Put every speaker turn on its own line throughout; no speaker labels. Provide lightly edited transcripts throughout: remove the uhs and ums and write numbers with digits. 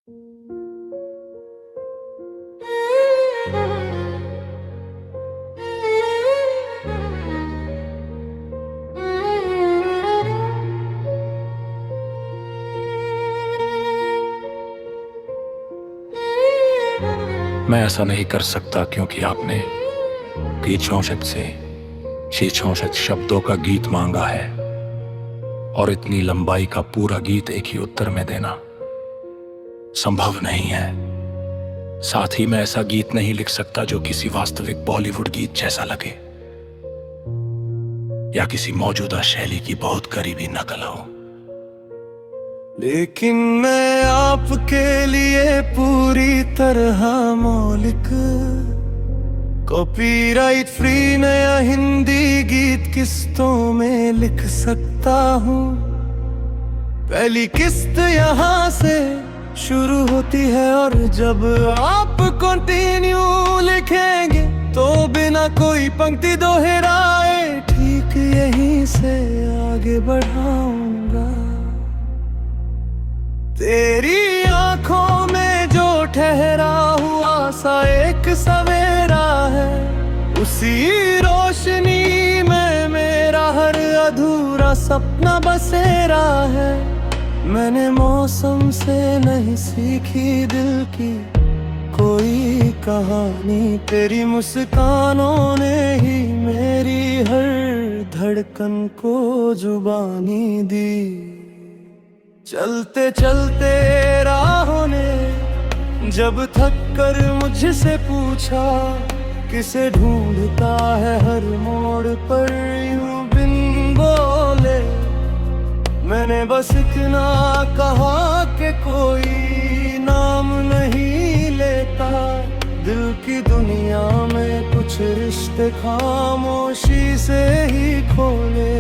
मैं ऐसा नहीं कर सकता क्योंकि आपने गीत से 664 शब्दों का गीत मांगा है और इतनी लंबाई का पूरा गीत एक ही उत्तर में देना संभव नहीं है। साथ ही मैं ऐसा गीत नहीं लिख सकता जो किसी वास्तविक बॉलीवुड गीत जैसा लगे या किसी मौजूदा शैली की बहुत करीबी नकल हो।
लेकिन मैं आपके लिए पूरी तरह मौलिक कॉपीराइट फ्री नया हिंदी गीत किस्तों में लिख सकता हूँ। पहली किस्त यहाँ से शुरू होती है और जब आप कंटिन्यू लिखेंगे तो बिना कोई पंक्ति दोहराए ठीक यहीं से आगे बढ़ाऊंगा। तेरी आंखों में जो ठहरा हुआ सा एक सवेरा है, उसी रोशनी में मेरा हर अधूरा सपना बसेरा है। मैंने मौसम से नहीं सीखी दिल की कोई कहानी, तेरी मुस्कानों ने ही मेरी हर धड़कन को जुबानी दी। चलते चलते राहों ने जब थक कर मुझसे पूछा किसे ढूंढता है हर मोड़ पर यूं बिन बोले, मैंने बस इतना कहा कि कोई नाम नहीं लेता। दिल की दुनिया में कुछ रिश्ते खामोशी से ही खोले।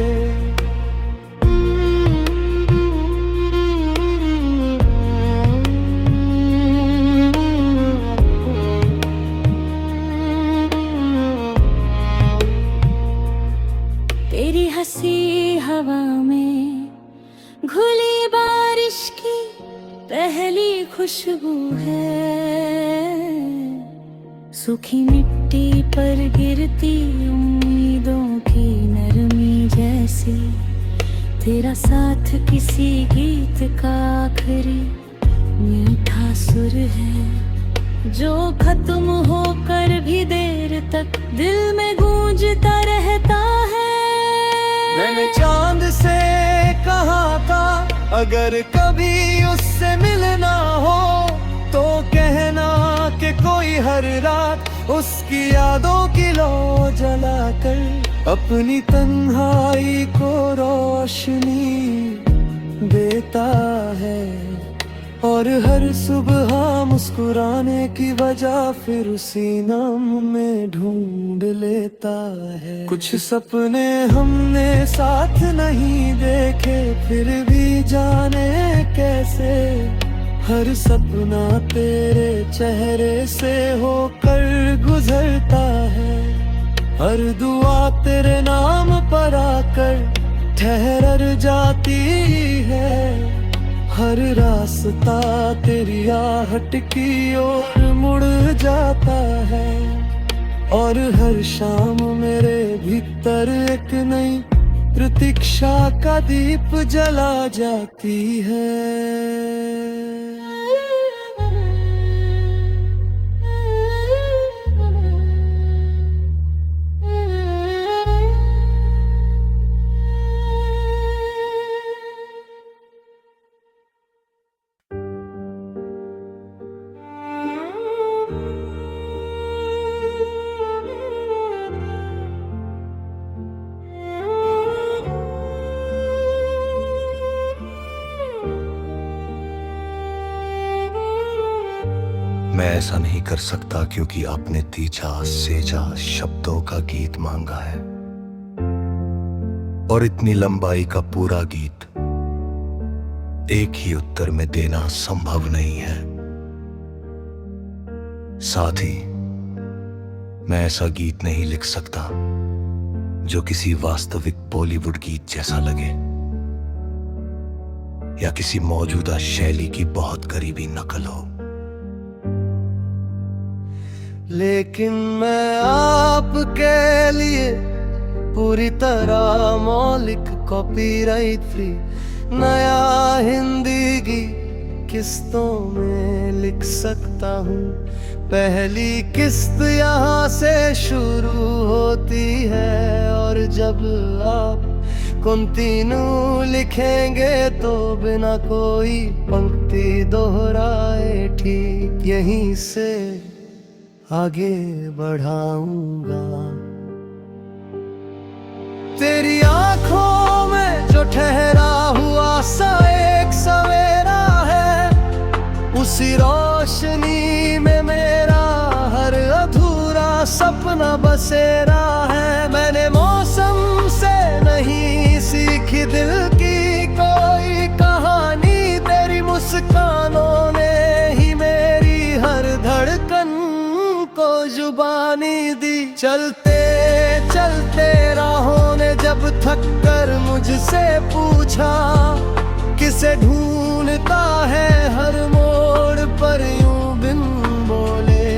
तेरी हंसी हवा में घुली बारिश की पहली खुशबू है, सूखी मिट्टी पर गिरती उम्मीदों की नरमी जैसी। तेरा साथ किसी गीत का आखिरी मीठा सुर है जो खत्म होकर भी देर तक दिल में गूंजता रहता है।
मैंने चांद से कहा था अगर कभी उससे मिलना हो तो कहना कि कोई हर रात उसकी यादों की लौ जलाकर अपनी तन्हाई को रोशनी देता है। और हर सुबह मुस्कुराने की वजह फिर उसी नाम में ढूंढ लेता है। कुछ सपने हमने साथ नहीं देखे फिर भी जाने कैसे हर सपना तेरे चेहरे से होकर गुजरता है। हर दुआ तेरे नाम पर आकर ठहर जाती है, हर रास्ता तेरी आहट की ओर मुड़ जाता है। और हर शाम मेरे भीतर एक नई प्रतीक्षा का दीप जला जाती है।
मैं ऐसा नहीं कर सकता क्योंकि आपने तीजा सेजा शब्दों का गीत मांगा है और इतनी लंबाई का पूरा गीत एक ही उत्तर में देना संभव नहीं है। साथ ही मैं ऐसा गीत नहीं लिख सकता जो किसी वास्तविक बॉलीवुड गीत जैसा लगे
या किसी मौजूदा शैली की बहुत करीबी नकल हो। लेकिन मैं आपके लिए पूरी तरह मौलिक कॉपीराइट फ्री नया हिंदी गीत किस्तों में लिख सकता हूँ। पहली किस्त यहाँ से शुरू होती है और जब आप कंटिन्यू लिखेंगे तो बिना कोई पंक्ति दोहराए ठीक यहीं से आगे बढ़ाऊंगा। तेरी आंखों में जो ठहरा हुआ सा एक सवेरा है, उसी रोशनी में मेरा हर अधूरा सपना बसेरा है। मैंने मौसम से नहीं सीखी दिल की कोई कहानी, तेरी मुस्कानों ने ही मेरी हर धड़कन को जुबानी दी। चलते चलते राहों ने जब थक कर मुझसे पूछा, किसे ढूंढता है हर मोड़ पर यूं बिन बोले,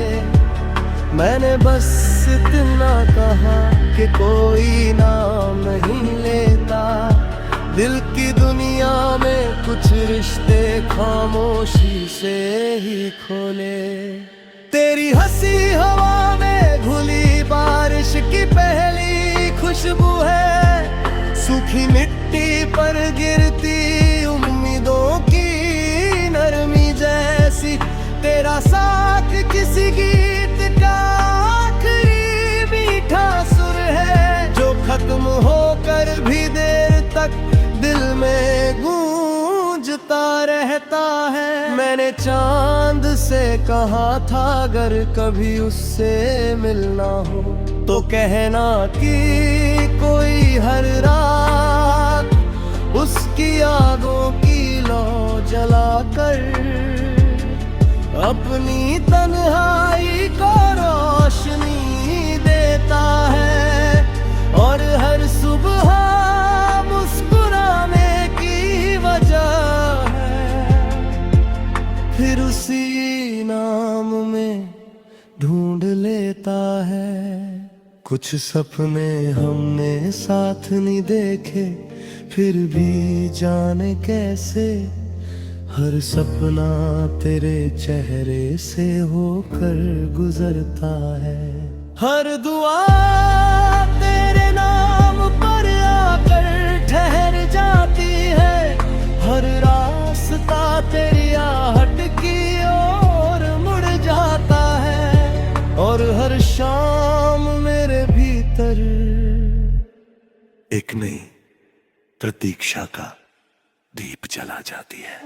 मैंने बस इतना कहा कि कोई नाम नहीं लेता। दिल की दुनिया में कुछ रिश्ते खामोशी से ही खोले। तेरी हंसी हवा में घुली बारिश की पहली खुशबू है, सूखी मिट्टी पर गिरती उम्मीदों की नरमी जैसी। तेरा साथ किसी गीत का आखिरी मीठा सुर है, जो खत्म होकर भी देर तक दिल में गूंजता रहता है। मैंने चांद से कहा था अगर कभी उससे मिलना हो तो कहना कि कोई हर रात उसकी यादों की लौ जलाकर अपनी तन्हाई को रोशनी देता है, और हर सुबह मुस्कुराने की वजह है फिर उसी नाम में ढूंढ लेता है। कुछ सपने हमने साथ नहीं देखे, फिर भी जाने कैसे हर सपना तेरे चेहरे से होकर गुजरता है। हर दुआ तेरे नाम पर आकर ठहर जाती है, हर रास्ता तेरी आहट की ओर मुड़ जाता है, और हर शाम मेरे भीतर एक नई प्रतीक्षा का दीप जला जाती है।